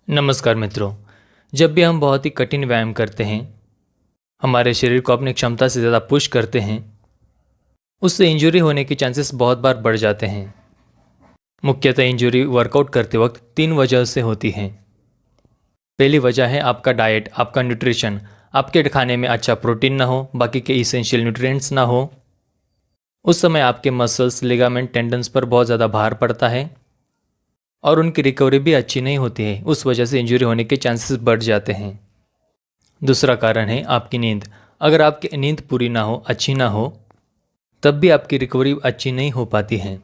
नमस्कार मित्रों। जब भी हम बहुत ही कठिन व्यायाम करते हैं, हमारे शरीर को अपनी क्षमता से ज़्यादा पुश करते हैं, उससे इंजरी होने के चांसेस बहुत बार बढ़ जाते हैं। मुख्यतः इंजरी वर्कआउट करते वक्त 3 वजह से होती हैं। पहली वजह है आपका डाइट, आपका न्यूट्रिशन। आपके खाने में अच्छा प्रोटीन ना हो, बाकी के इसेंशियल न्यूट्रिएंट्स ना हो। उस समय आपके मसल्स, लिगामेंट, टेंडन्स पर बहुत ज़्यादा भार पड़ता है और उनकी रिकवरी भी अच्छी नहीं होती है। उस वजह से इंजरी होने के चांसेस बढ़ जाते हैं। दूसरा कारण है आपकी नींद। अगर आपकी नींद पूरी ना हो, अच्छी ना हो, तब भी आपकी रिकवरी अच्छी नहीं हो पाती है।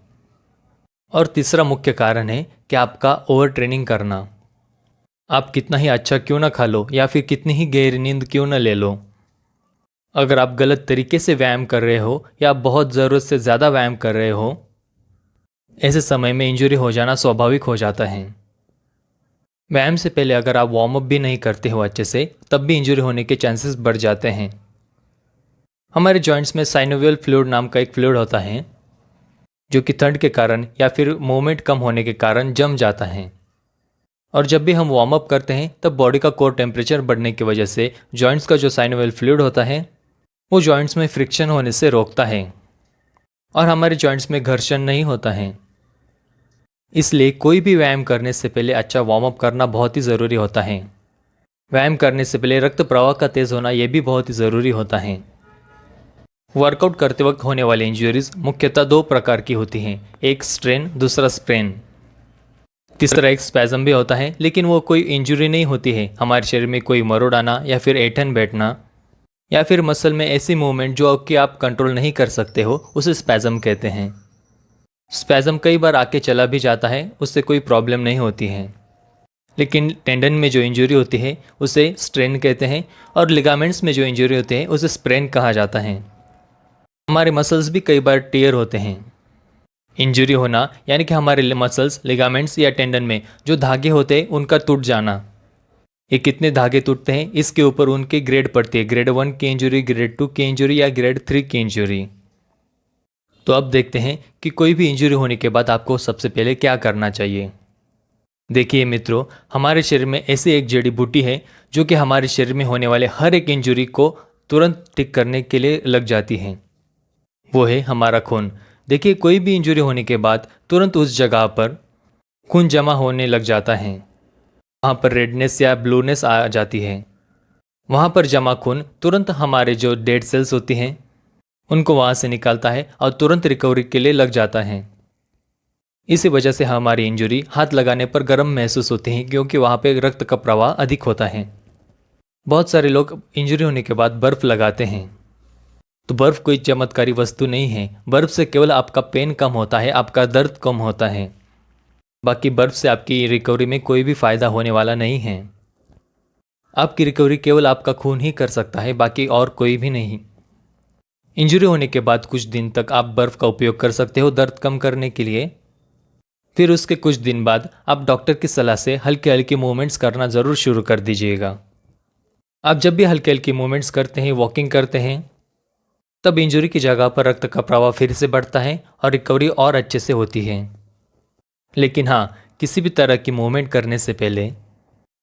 और तीसरा मुख्य कारण है कि आपका ओवर ट्रेनिंग करना। आप कितना ही अच्छा क्यों ना खा लो या फिर कितनी ही गहरी नींद क्यों ना ले लो, अगर आप गलत तरीके से व्यायाम कर रहे हो या बहुत ज़रूरत से ज़्यादा व्यायाम कर रहे हो, ऐसे समय में इंजरी हो जाना स्वाभाविक हो जाता है। व्यायाम से पहले अगर आप वार्म अप भी नहीं करते हो अच्छे से, तब भी इंजरी होने के चांसेस बढ़ जाते हैं। हमारे जॉइंट्स में साइनोवियल फ्लूइड नाम का एक फ्लूइड होता है, जो कि ठंड के कारण या फिर मूवमेंट कम होने के कारण जम जाता है। और जब भी हम वार्म अप करते हैं, तब बॉडी का कोर टेम्परेचर बढ़ने की वजह से जॉइंट्स का जो साइनोवियल फ्लूइड होता है, वो जॉइंट्स में फ्रिक्शन होने से रोकता है और हमारे जॉइंट्स में घर्षण नहीं होता है। इसलिए कोई भी व्यायाम करने से पहले अच्छा वार्म अप करना बहुत ही ज़रूरी होता है। व्यायाम करने से पहले रक्त प्रवाह का तेज़ होना यह भी बहुत ही ज़रूरी होता है। वर्कआउट करते वक्त होने वाली इंजरीज मुख्यतः 2 प्रकार की होती हैं, एक स्ट्रेन, दूसरा स्प्रेन। तीसरा एक स्पैज़म भी होता है, लेकिन वो कोई इंजरी नहीं होती है। हमारे शरीर में कोई मरोड़ आना या फिर ऐंठन बैठना या फिर मसल में ऐसी मूवमेंट जो कि आप कंट्रोल नहीं कर सकते हो, उसे स्पैज़म कहते हैं। स्पैज़म कई बार आके चला भी जाता है, उससे कोई प्रॉब्लम नहीं होती है। लेकिन टेंडन में जो इंजरी होती है उसे स्ट्रेन कहते हैं और लिगामेंट्स में जो इंजरी होती है उसे स्प्रेन कहा जाता है। हमारे मसल्स भी कई बार टियर होते हैं। इंजरी होना यानी कि हमारे मसल्स, लिगामेंट्स या टेंडन में जो धागे होते हैं उनका टूट जाना। ये कितने धागे टूटते हैं इसके ऊपर उनकी ग्रेड पड़ती है, ग्रेड 1 की इंजरी, ग्रेड 2 की इंजरी या ग्रेड 3 की इंजरी। तो अब देखते हैं कि कोई भी इंजरी होने के बाद आपको सबसे पहले क्या करना चाहिए। देखिए मित्रों, हमारे शरीर में ऐसी एक जड़ी बूटी है जो कि हमारे शरीर में होने वाले हर एक इंजरी को तुरंत ठीक करने के लिए लग जाती है। वो है हमारा खून। देखिए, कोई भी इंजरी होने के बाद तुरंत उस जगह पर खून जमा होने लग जाता है। वहाँ पर रेडनेस या ब्लूनेस आ जाती है। वहाँ पर जमा खून तुरंत हमारे जो डेड सेल्स होती हैं उनको वहाँ से निकालता है और तुरंत रिकवरी के लिए लग जाता है। इसी वजह से हमारी इंजरी हाथ लगाने पर गर्म महसूस होती है, क्योंकि वहाँ पे रक्त का प्रवाह अधिक होता है। बहुत सारे लोग इंजरी होने के बाद बर्फ़ लगाते हैं, तो बर्फ़ कोई चमत्कारी वस्तु नहीं है। बर्फ़ से केवल आपका पेन कम होता है, आपका दर्द कम होता है। बाकी बर्फ़ से आपकी रिकवरी में कोई भी फ़ायदा होने वाला नहीं है। आपकी रिकवरी केवल आपका खून ही कर सकता है, बाकी और कोई भी नहीं। इंजरी होने के बाद कुछ दिन तक आप बर्फ़ का उपयोग कर सकते हो दर्द कम करने के लिए। फिर उसके कुछ दिन बाद आप डॉक्टर की सलाह से हल्की हल्की मूवमेंट्स करना ज़रूर शुरू कर दीजिएगा। आप जब भी हल्की हल्की मूवमेंट्स करते हैं, वॉकिंग करते हैं, तब इंजरी की जगह पर रक्त का प्रवाह फिर से बढ़ता है और रिकवरी और अच्छे से होती है। लेकिन हाँ, किसी भी तरह की मूवमेंट करने से पहले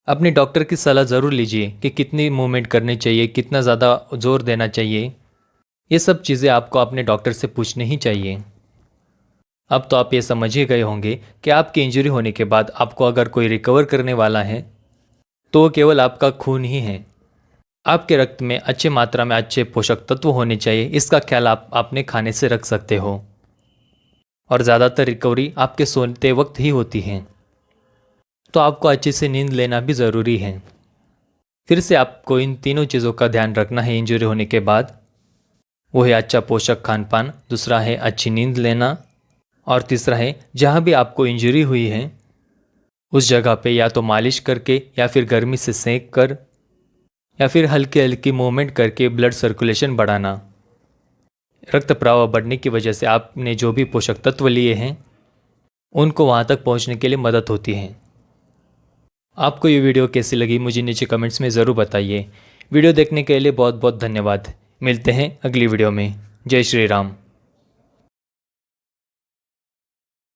अपने डॉक्टर की सलाह ज़रूर लीजिए कि कितनी मूवमेंट करनी चाहिए, कितना ज़्यादा जोर देना चाहिए। ये सब चीज़ें आपको अपने डॉक्टर से पूछनी ही चाहिए। अब तो आप ये समझ ही गए होंगे कि आपकी इंजरी होने के बाद आपको अगर कोई रिकवर करने वाला है तो वो केवल आपका खून ही है। आपके रक्त में अच्छी मात्रा में अच्छे पोषक तत्व होने चाहिए, इसका ख्याल आप अपने खाने से रख सकते हो। और ज़्यादातर रिकवरी आपके सोते वक्त ही होती है, तो आपको अच्छे से नींद लेना भी ज़रूरी है। फिर से आपको इन तीनों चीज़ों का ध्यान रखना है इंजरी होने के बाद। वो है अच्छा पोषक खान पान, दूसरा है अच्छी नींद लेना, और तीसरा है जहाँ भी आपको इंजरी हुई है उस जगह पे या तो मालिश करके या फिर गर्मी से सेंक कर या फिर हल्की हल्की मूवमेंट करके ब्लड सर्कुलेशन बढ़ाना। रक्त प्रवाह बढ़ने की वजह से आपने जो भी पोषक तत्व लिए हैं उनको वहाँ तक पहुँचने के लिए मदद होती है। आपको ये वीडियो कैसी लगी मुझे नीचे कमेंट्स में ज़रूर बताइए। वीडियो देखने के लिए बहुत बहुत धन्यवाद। मिलते हैं अगली वीडियो में। जय श्री राम।